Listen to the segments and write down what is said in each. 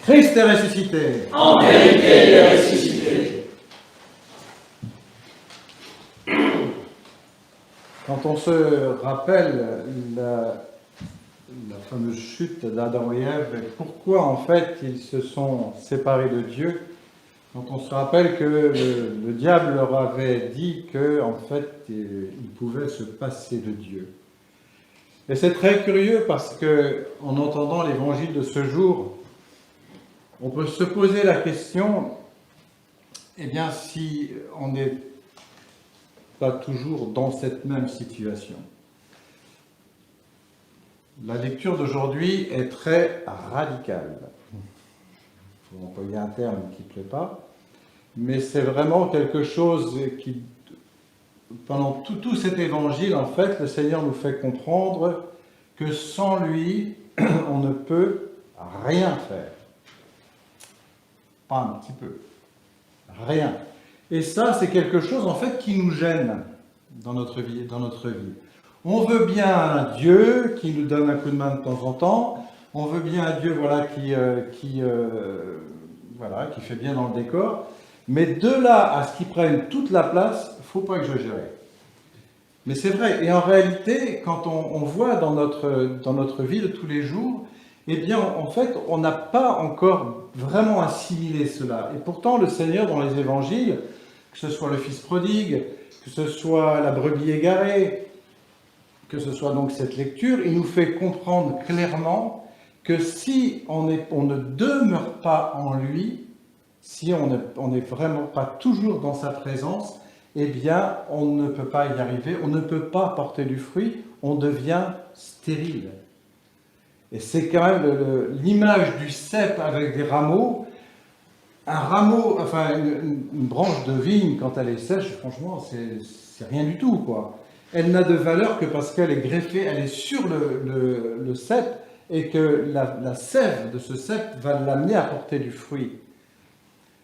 Christ est ressuscité. En vérité, il est ressuscité. Quand on se rappelle la fameuse chute d'Adam et Ève, et pourquoi en fait ils se sont séparés de Dieu, quand on se rappelle que le diable leur avait dit que en fait ils pouvaient se passer de Dieu. Et c'est très curieux parce que en entendant l'évangile de ce jour, on peut se poser la question, eh bien si on n'est pas toujours dans cette même situation. La lecture d'aujourd'hui est très radicale. Il faut employer un terme qui ne plaît pas, mais c'est vraiment quelque chose qui, pendant tout cet évangile, en fait, le Seigneur nous fait comprendre que sans lui, on ne peut rien faire. Pas un petit peu. Rien. Et ça, c'est quelque chose, en fait, qui nous gêne dans notre vie. On veut bien un Dieu qui nous donne un coup de main de temps en temps. On veut bien un Dieu, voilà, qui fait bien dans le décor. Mais de là à ce qu'il prenne toute la place, il ne faut pas exagérer. Mais c'est vrai. Et en réalité, quand on voit dans notre vie de tous les jours, eh bien, en fait, on n'a pas encore vraiment assimilé cela. Et pourtant, le Seigneur, dans les évangiles, que ce soit le Fils prodigue, que ce soit la brebis égarée, que ce soit donc cette lecture, il nous fait comprendre clairement que si on ne demeure pas en lui, si on n'est vraiment pas toujours dans sa présence, eh bien, on ne peut pas y arriver, on ne peut pas porter du fruit, on devient stérile. Et c'est quand même l'image du cep avec des rameaux. Un rameau, enfin une branche de vigne, quand elle est sèche, franchement, c'est rien du tout, quoi. Elle n'a de valeur que parce qu'elle est greffée, elle est sur le cep, et que la sève de ce cep va l'amener à porter du fruit.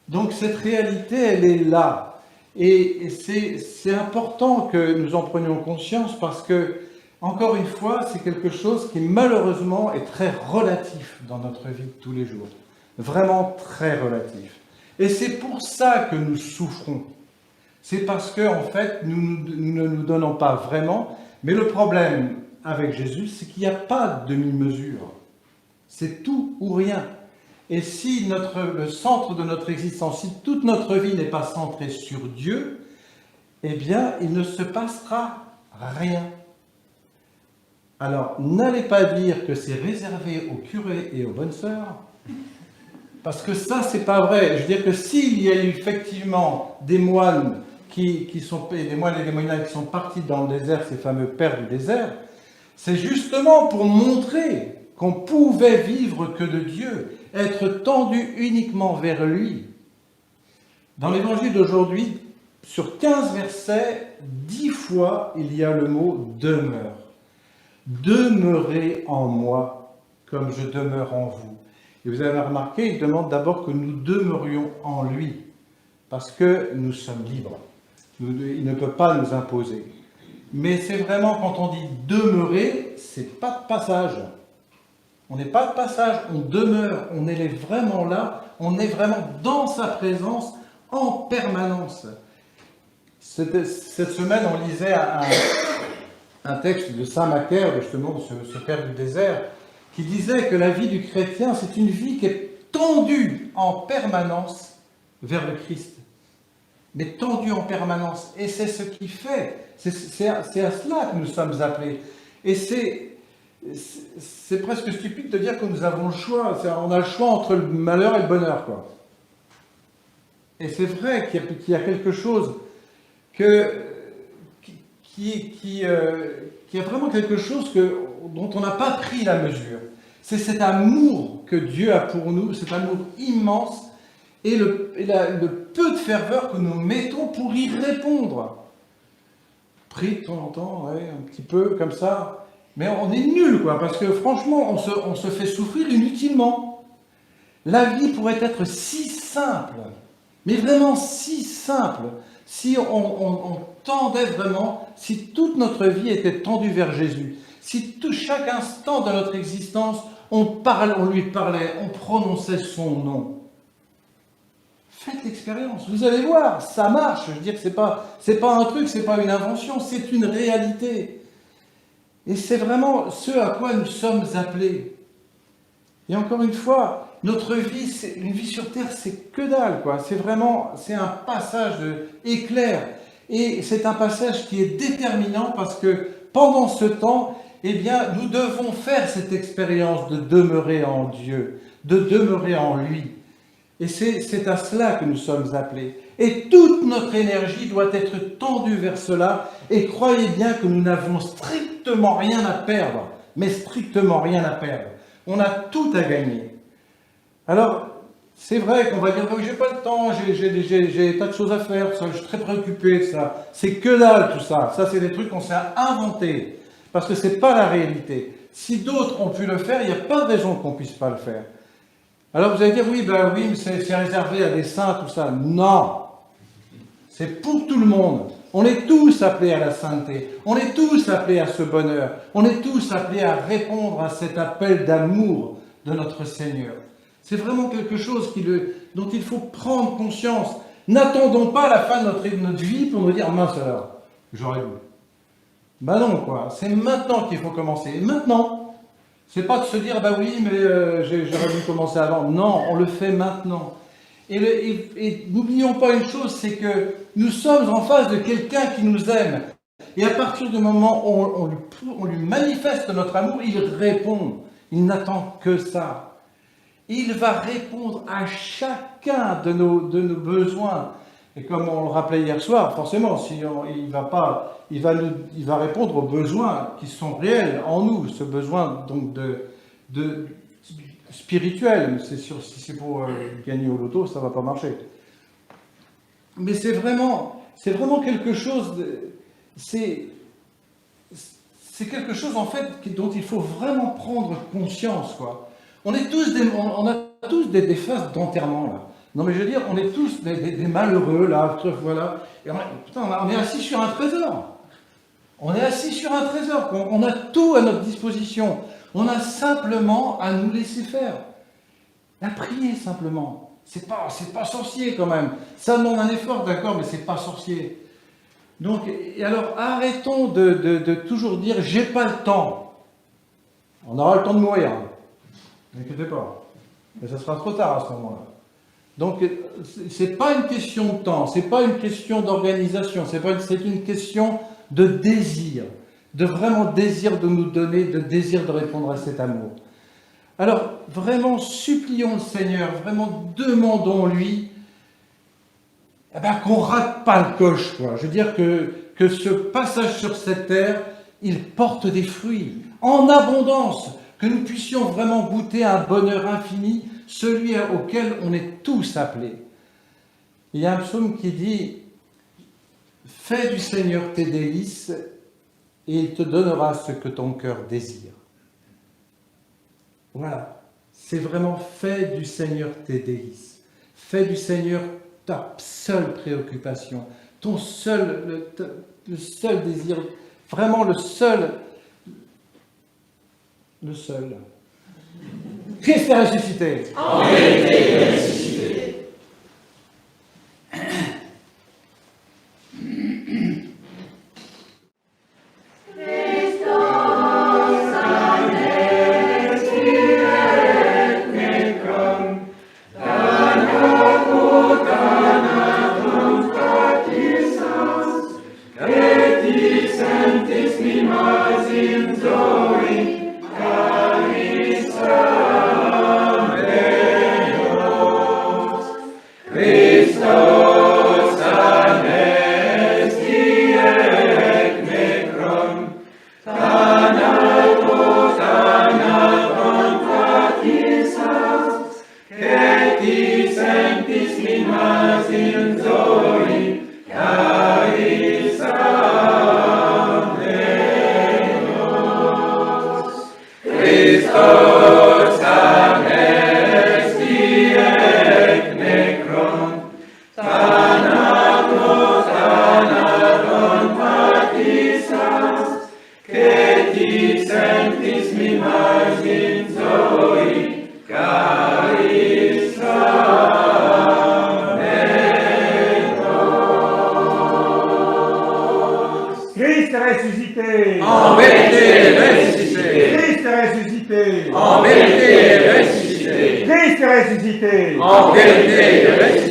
Donc cette réalité, elle est là. Et c'est important que nous en prenions conscience parce que, encore une fois, c'est quelque chose qui malheureusement est très relatif dans notre vie de tous les jours. Vraiment très relatif. Et c'est pour ça que nous souffrons. C'est parce que, en fait, nous ne nous donnons pas vraiment. Mais le problème avec Jésus, c'est qu'il n'y a pas de demi-mesure. C'est tout ou rien. Et si le centre de notre existence, si toute notre vie n'est pas centrée sur Dieu, eh bien, il ne se passera rien. Alors, n'allez pas dire que c'est réservé aux curés et aux bonnes sœurs, parce que ça, c'est pas vrai. Je veux dire que s'il y a eu effectivement des moines des moines et des moines qui sont partis dans le désert, ces fameux pères du désert, c'est justement pour montrer qu'on pouvait vivre que de Dieu, être tendu uniquement vers lui. Dans l'évangile d'aujourd'hui, sur 15 versets, 10 fois, il y a le mot « demeure ». Demeurez en moi, comme je demeure en vous. Et vous avez remarqué, il demande d'abord que nous demeurions en lui, parce que nous sommes libres. Il ne peut pas nous imposer. Mais c'est vraiment, quand on dit « demeurer », c'est pas de passage. On n'est pas de passage, on demeure, on est vraiment là, on est vraiment dans sa présence en permanence. Cette semaine, on lisait un texte de Saint Macaire, justement, de ce père du désert, qui disait que la vie du chrétien, c'est une vie qui est tendue en permanence vers le Christ. Mais tendue en permanence. Et c'est ce qui fait, c'est à cela que nous sommes appelés. Et c'est presque stupide de dire que nous avons le choix. On a le choix entre le malheur et le bonheur, quoi. Et c'est vrai qu'il y a quelque chose qui est vraiment quelque chose dont on n'a pas pris la mesure. C'est cet amour que Dieu a pour nous, cet amour immense, et le peu de ferveur que nous mettons pour y répondre. Prie de temps en temps, ouais, un petit peu comme ça, mais on est nul, quoi, parce que franchement, on se fait souffrir inutilement. La vie pourrait être si simple, mais vraiment si simple, si on tendait vraiment, si toute notre vie était tendue vers Jésus, si chaque instant de notre existence, on lui parlait, on prononçait son nom. Faites l'expérience, vous allez voir, ça marche. Je veux dire que c'est pas un truc, c'est pas une invention, c'est une réalité. Et c'est vraiment ce à quoi nous sommes appelés. Et encore une fois, notre vie, une vie sur terre, c'est que dalle, quoi. C'est un passage éclair. Et c'est un passage qui est déterminant parce que pendant ce temps, eh bien, nous devons faire cette expérience de demeurer en Dieu, de demeurer en lui. Et c'est à cela que nous sommes appelés. Et toute notre énergie doit être tendue vers cela. Et croyez bien que nous n'avons strictement rien à perdre. Mais strictement rien à perdre. On a tout à gagner. Alors, c'est vrai qu'on va dire « j'ai pas le temps, j'ai tas de choses à faire, ça, je suis très préoccupé de ça ». C'est que dalle tout ça. Ça, c'est des trucs qu'on s'est inventés. Parce que ce n'est pas la réalité. Si d'autres ont pu le faire, il n'y a pas de raison qu'on ne puisse pas le faire. Alors vous allez dire, oui, mais c'est réservé à des saints, tout ça. Non, c'est pour tout le monde. On est tous appelés à la sainteté. On est tous appelés à ce bonheur. On est tous appelés à répondre à cet appel d'amour de notre Seigneur. C'est vraiment quelque chose dont il faut prendre conscience. N'attendons pas la fin de notre vie pour nous dire, mince alors, j'aurais dû. Ben non, quoi. C'est maintenant qu'il faut commencer. Et maintenant. C'est pas de se dire, bah oui, mais j'aurais dû commencer avant. Non, on le fait maintenant. Et n'oublions pas une chose, c'est que nous sommes en face de quelqu'un qui nous aime. Et à partir du moment où on lui manifeste notre amour, il répond. Il n'attend que ça. Il va répondre à chacun de nos besoins. Et comme on le rappelait hier soir, forcément, il va répondre aux besoins qui sont réels en nous, ce besoin donc de spirituel. C'est sûr, si c'est pour gagner au loto, ça ne va pas marcher. Mais c'est vraiment quelque chose. C'est quelque chose en fait dont il faut vraiment prendre conscience, quoi. On a tous des phases d'enterrement là. Non mais je veux dire, on est tous des malheureux là, voilà. Et on est assis sur un trésor. On est assis sur un trésor. On a tout à notre disposition. On a simplement à nous laisser faire. À prier simplement. C'est pas sorcier quand même. Ça demande un effort, d'accord, mais c'est pas sorcier. Donc, et alors arrêtons de toujours dire j'ai pas le temps. On aura le temps de mourir. Hein. N'inquiétez pas. Mais ça sera trop tard à ce moment-là. Donc, ce n'est pas une question de temps, ce n'est pas une question d'organisation, c'est une question de désir, de vraiment désir de nous donner, de désir de répondre à cet amour. Alors, vraiment, supplions le Seigneur, vraiment demandons-lui qu'on ne rate pas le coche, quoi. Je veux dire que ce passage sur cette terre, il porte des fruits en abondance, que nous puissions vraiment goûter un bonheur infini, celui auquel on est tous appelés. Il y a un psaume qui dit « Fais du Seigneur tes délices, et il te donnera ce que ton cœur désire. » Voilà, c'est vraiment « Fais du Seigneur tes délices. » Fais du Seigneur ta seule préoccupation, le seul désir, vraiment le seul. Christ est ressuscité. En vérité, il est ressuscité. Sanctis ressuscité. En vérité, il est ressuscité. Christ est ressuscité. En vérité, il est ressuscité.